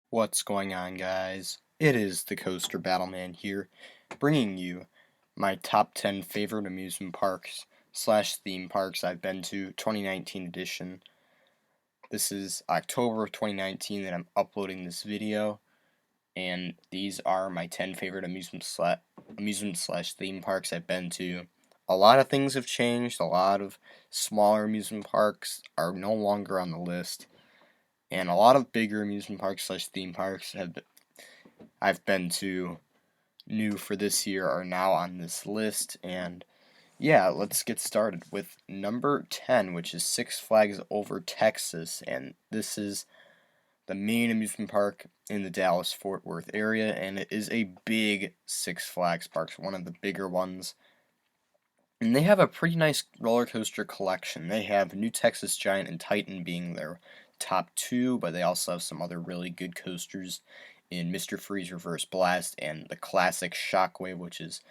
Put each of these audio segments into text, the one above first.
What's going on, guys? It is the Coaster Battleman here, bringing you my top 10 favorite amusement parks slash theme parks I've been to 2019 edition. This is October of 2019 that I'm uploading this video, and these are my 10 favorite amusement slash theme parks I've been to. A lot of things have changed. A lot of smaller amusement parks are no longer on the list, and a lot of bigger amusement parks slash theme parks I've been to new for this year are now on this list. And yeah, let's get started with number 10, which is Six Flags Over Texas. And this is the main amusement park in the Dallas-Fort Worth area, and it is a big Six Flags park, one of the bigger ones. And they have a pretty nice roller coaster collection. They have New Texas Giant and Titan being their top two, but they also have some other really good coasters in Mr. Freeze Reverse Blast and the classic Shockwave, which is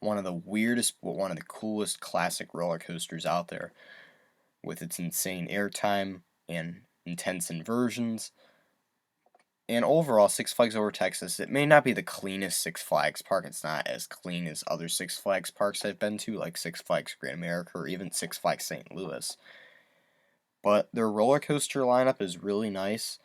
one of the weirdest but one of the coolest classic roller coasters out there, with its insane airtime and intense inversions. And overall, Six Flags Over Texas, it may not be the cleanest Six Flags park. It's not as clean as other Six Flags parks I've been to, like Six Flags Great America or even Six Flags St. Louis. But their roller coaster lineup is really nice.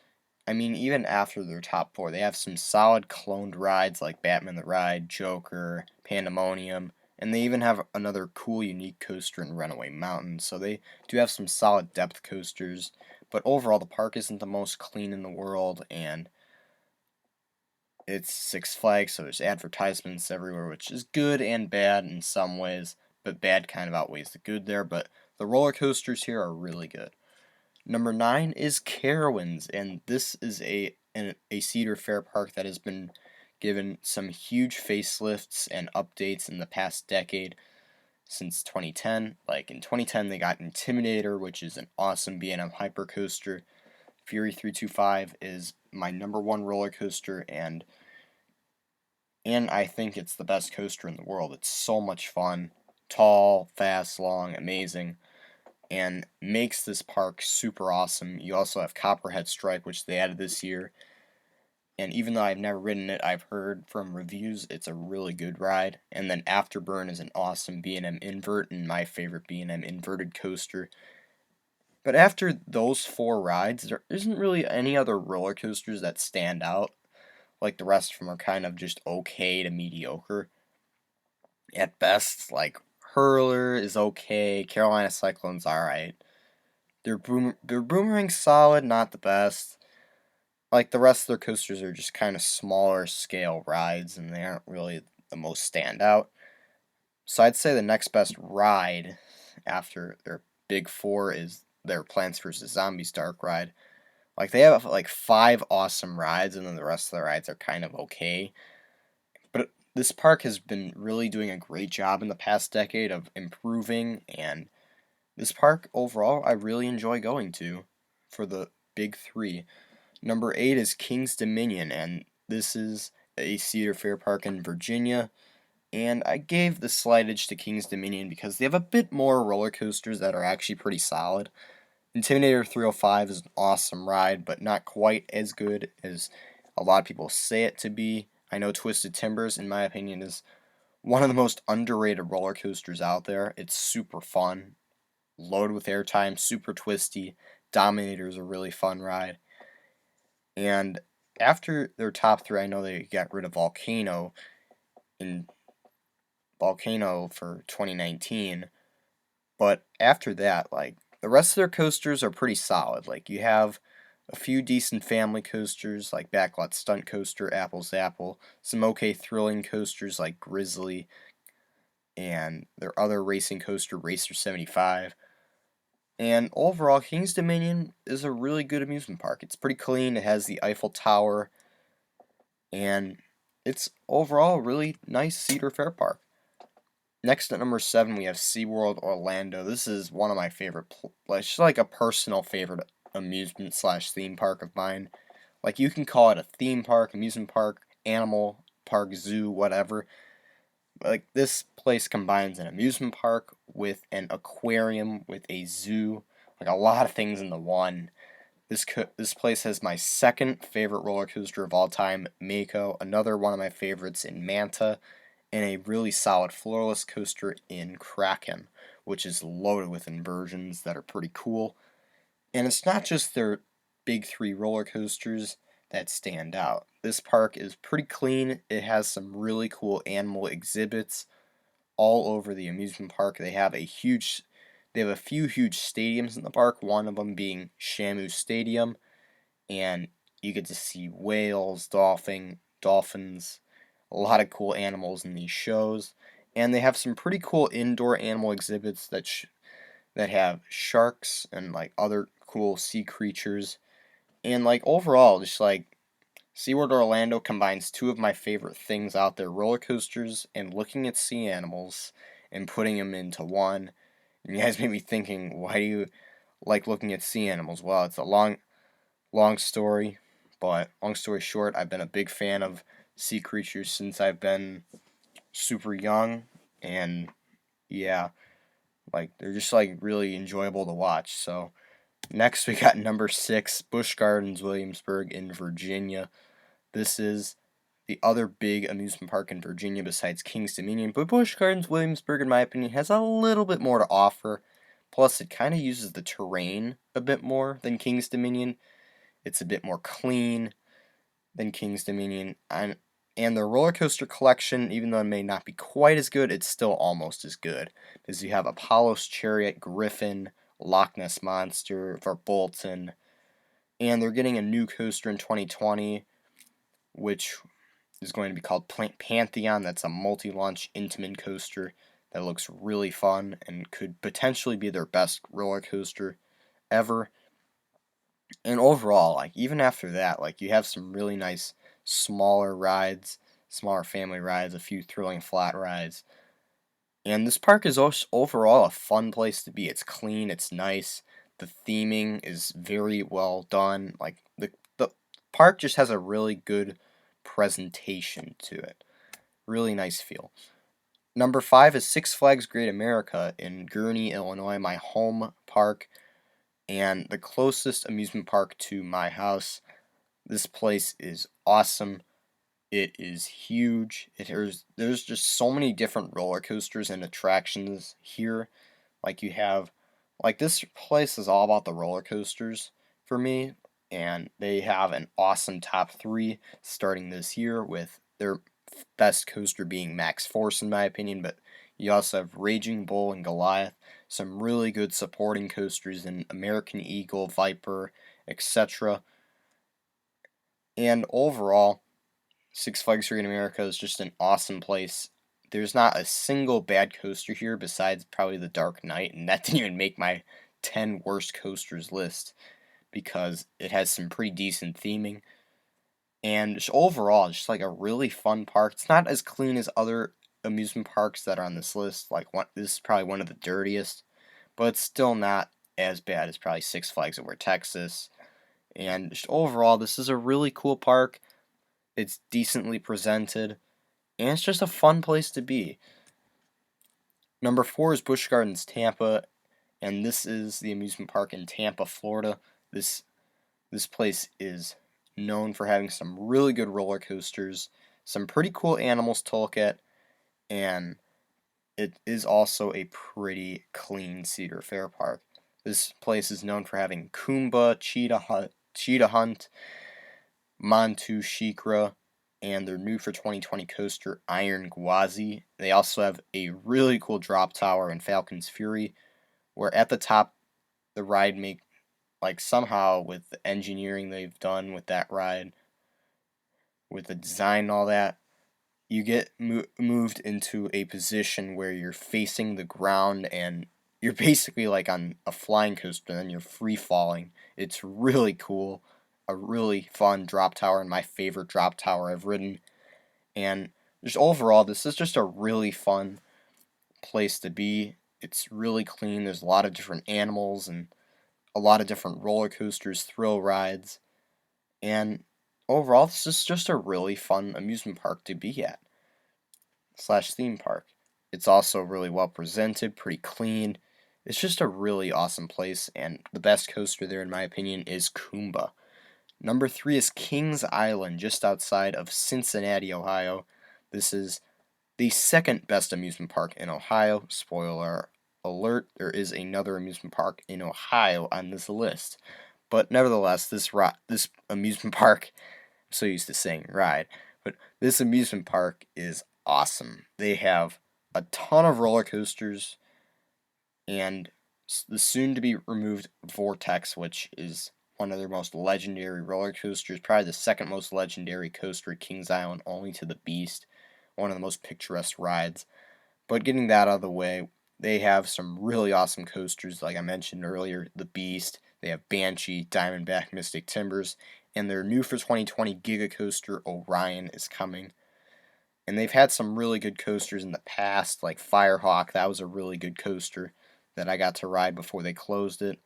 I mean, even after their top four, they have some solid cloned rides like Batman the Ride, Joker, Pandemonium, and they even have another cool, unique coaster in Runaway Mountain. So they do have some solid depth coasters. But overall, the park isn't the most clean in the world, and it's Six Flags, so there's advertisements everywhere, which is good and bad in some ways, but bad kind of outweighs the good there. But the roller coasters here are really good. Number 9 is Carowinds, and this is a Cedar Fair park that has been given some huge facelifts and updates in the past decade since 2010. Like in 2010, they got Intimidator, which is an awesome B&M hypercoaster. Fury 325 is my number one roller coaster, and I think it's the best coaster in the world. It's so much fun, tall, fast, long, amazing, and makes this park super awesome. You also have Copperhead Strike, which they added this year, and even though I've never ridden it, I've heard from reviews it's a really good ride. And then Afterburn is an awesome B&M invert, and my favorite B&M inverted coaster. But after those four rides, there isn't really any other roller coasters that stand out. Like the rest of them are kind of just okay to mediocre at best. Like Hurler is okay, Carolina Cyclone's alright. Their Boomerang's solid, not the best. Like the rest of their coasters are just kind of smaller scale rides, and they aren't really the most standout. So I'd say the next best ride after their big four is their Plants vs. Zombies Dark ride. Like they have like 5 awesome rides, and then the rest of the rides are kind of okay. But this park has been really doing a great job in the past decade of improving, and this park overall I really enjoy going to for the big three. Number 8 is King's Dominion, and this is a Cedar Fair park in Virginia. And I gave the slight edge to King's Dominion because they have a bit more roller coasters that are actually pretty solid. Intimidator 305 is an awesome ride, but not quite as good as a lot of people say it to be. I know Twisted Timbers, in my opinion, is one of the most underrated roller coasters out there. It's super fun, loaded with airtime, super twisty. Dominator is a really fun ride. And after their top three, I know they got rid of Volcano for 2019. But after that, like the rest of their coasters are pretty solid. Like you have a few decent family coasters like Backlot Stunt Coaster, Apple's Apple, some okay thrilling coasters like Grizzly, and their other racing coaster, Racer 75. And overall, King's Dominion is a really good amusement park. It's pretty clean, it has the Eiffel Tower, and it's overall a really nice Cedar Fair park. Next at number 7, we have SeaWorld Orlando. This is one of my favorite, it's like a personal favorite amusement slash theme park of mine. Like you can call it a theme park, amusement park, animal park, zoo, whatever. Like this place combines an amusement park with an aquarium with a zoo, like a lot of things in the one. This place has my second favorite roller coaster of all time, Mako, another one of my favorites in Manta, and a really solid floorless coaster in Kraken, which is loaded with inversions that are pretty cool. And it's not just their big three roller coasters that stand out. This park is pretty clean. It has some really cool animal exhibits all over the amusement park. They have a few huge stadiums in the park, one of them being Shamu Stadium, and you get to see whales, dolphins, a lot of cool animals in these shows. And they have some pretty cool indoor animal exhibits that have sharks and like other cool sea creatures. And like overall, just like SeaWorld Orlando combines two of my favorite things out there, roller coasters and looking at sea animals, and putting them into one. And you guys may be thinking, why do you like looking at sea animals? Well, it's a long story, but long story short, I've been a big fan of sea creatures since I've been super young, and yeah, like they're just like really enjoyable to watch. So next we got number 6, Busch Gardens, Williamsburg in Virginia. This is the other big amusement park in Virginia besides King's Dominion, but Busch Gardens Williamsburg, in my opinion, has a little bit more to offer. Plus, it kind of uses the terrain a bit more than King's Dominion. It's a bit more clean than King's Dominion. And the roller coaster collection, even though it may not be quite as good, it's still almost as good. Because you have Apollo's Chariot, Griffin, Loch Ness Monster for Bolton, and they're getting a new coaster in 2020, which is going to be called Pantheon. That's a multi-launch Intamin coaster that looks really fun and could potentially be their best roller coaster ever. And overall, like even after that, like you have some really nice smaller rides, smaller family rides, a few thrilling flat rides. And this park is also overall a fun place to be. It's clean, it's nice. The theming is very well done. Like the park just has a really good presentation to it. Really nice feel. Number 5 is Six Flags Great America in Gurnee, Illinois, my home park and the closest amusement park to my house. This place is awesome. It is huge. There's just so many different roller coasters and attractions here. Like you have, like this place is all about the roller coasters for me, and they have an awesome top 3 starting this year with their best coaster being Max Force in my opinion, but you also have Raging Bull and Goliath, some really good supporting coasters in American Eagle, Viper, etc. And overall, Six Flags Great America is just an awesome place. There's not a single bad coaster here besides probably the Dark Knight, and that didn't even make my 10 worst coasters list because it has some pretty decent theming. And just overall, just like a really fun park. It's not as clean as other amusement parks that are on this list. This is probably one of the dirtiest, but it's still not as bad as probably Six Flags Over Texas. And just overall, this is a really cool park. It's decently presented, and it's just a fun place to be. Number 4 is Busch Gardens Tampa, and this is the amusement park in Tampa, Florida. This place is known for having some really good roller coasters, some pretty cool animals to look at, and it is also a pretty clean Cedar Fair park. This place is known for having Kumba, Cheetah Hunt, Montu Shikra, and their new for 2020 coaster, Iron Gwazi. They also have a really cool drop tower in Falcon's Fury, where at the top, the ride somehow with the engineering they've done with that ride, with the design and all that, you get moved into a position where you're facing the ground and you're basically like on a flying coaster and then you're free falling. It's really cool. A really fun drop tower and my favorite drop tower I've ridden. And just overall, this is just a really fun place to be. It's really clean. There's a lot of different animals and a lot of different roller coasters, thrill rides. And overall, this is just a really fun amusement park to be at / theme park. It's also really well presented, pretty clean. It's just a really awesome place, and the best coaster there, in my opinion, is Kumba. Number 3 is Kings Island, just outside of Cincinnati, Ohio. This is the second best amusement park in Ohio. Spoiler alert, there is another amusement park in Ohio on this list. But nevertheless, this amusement park, I'm so used to saying ride, but this amusement park is awesome. They have a ton of roller coasters and the soon to be removed Vortex, which is one of their most legendary roller coasters, probably the second most legendary coaster at Kings Island, only to the Beast, one of the most picturesque rides. But getting that out of the way, they have some really awesome coasters, like I mentioned earlier, the Beast. They have Banshee, Diamondback, Mystic Timbers, and their new for 2020 Giga Coaster Orion is coming. And they've had some really good coasters in the past, like Firehawk. That was a really good coaster that I got to ride before they closed it.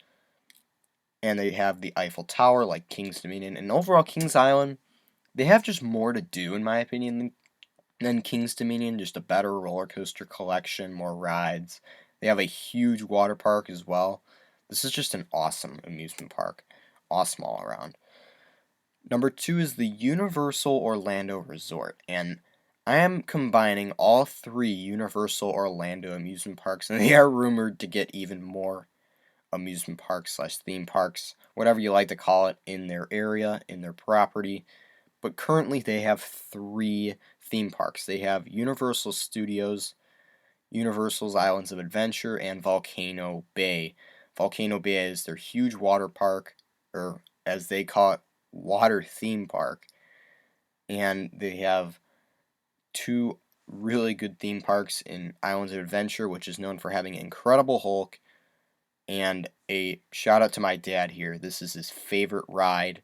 And they have the Eiffel Tower, like King's Dominion. And overall, Kings Island, they have just more to do, in my opinion, than King's Dominion. Just a better roller coaster collection, more rides. They have a huge water park as well. This is just an awesome amusement park. Awesome all around. Number 2 is the Universal Orlando Resort. And I am combining all 3 Universal Orlando amusement parks, and they are rumored to get even more amusement parks slash theme parks, whatever you like to call it, in their area, in their property. But currently they have 3 theme parks. They have Universal Studios, Universal's Islands of Adventure, and Volcano Bay. Volcano Bay is their huge water park, or as they call it, water theme park. And they have 2 really good theme parks in Islands of Adventure, which is known for having Incredible Hulk. And a shout out to my dad here. This is his favorite ride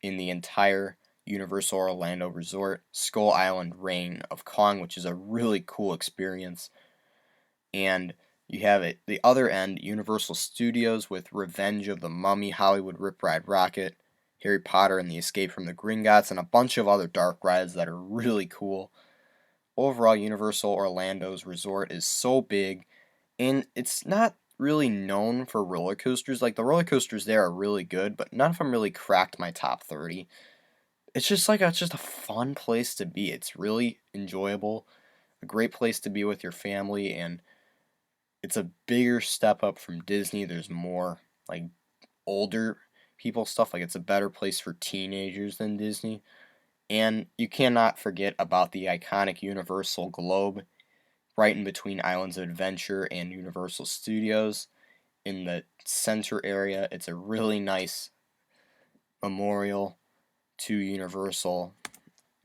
in the entire Universal Orlando Resort, Skull Island Reign of Kong, which is a really cool experience. And you have at the other end Universal Studios with Revenge of the Mummy, Hollywood Rip Ride Rocket, Harry Potter and the Escape from the Gringotts, and a bunch of other dark rides that are really cool. Overall, Universal Orlando's resort is so big, and it's not really known for roller coasters. Like, the roller coasters there are really good, but none of them really cracked my top 30. It's just it's just a fun place to be. It's really enjoyable, a great place to be with your family, and it's a bigger step up from Disney. There's more like older people stuff. Like, it's a better place for teenagers than Disney. And you cannot forget about the iconic Universal Globe right in between Islands of Adventure and Universal Studios in the center area. It's a really nice memorial to Universal.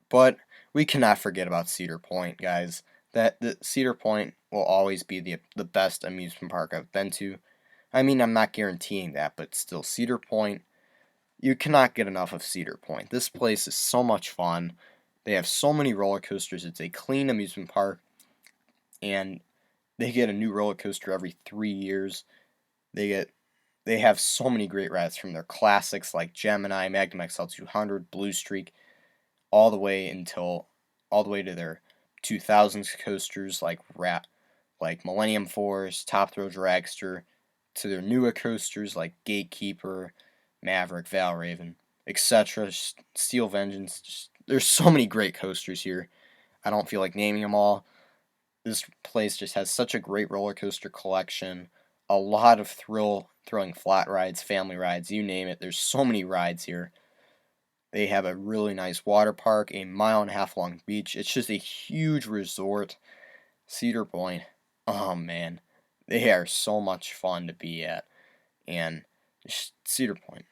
But we cannot forget about Cedar Point, guys. That the Cedar Point will always be the best amusement park I've been to. I mean, I'm not guaranteeing that, but still, Cedar Point, you cannot get enough of Cedar Point. This place is so much fun. They have so many roller coasters. It's a clean amusement park, and they get a new roller coaster every 3 years. They have so many great rides, from their classics like Gemini, Magnum XL 200, Blue Streak, all the way to their 2000s coasters like Millennium Force, Top Thrill Dragster, to their newer coasters like Gatekeeper, Maverick, Valraven, etc. Steel Vengeance. There's so many great coasters here. I don't feel like naming them all. This place just has such a great roller coaster collection. A lot of thrilling flat rides, family rides, you name it. There's so many rides here. They have a really nice water park, a 1.5 mile long beach. It's just a huge resort. Cedar Point, oh man, they are so much fun to be at. And Cedar Point,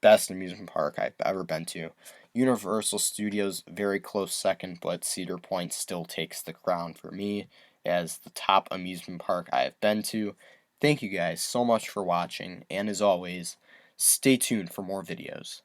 best amusement park I've ever been to. Universal Studios, very close second, but Cedar Point still takes the crown for me as the top amusement park I have been to. Thank you guys so much for watching, and as always, stay tuned for more videos.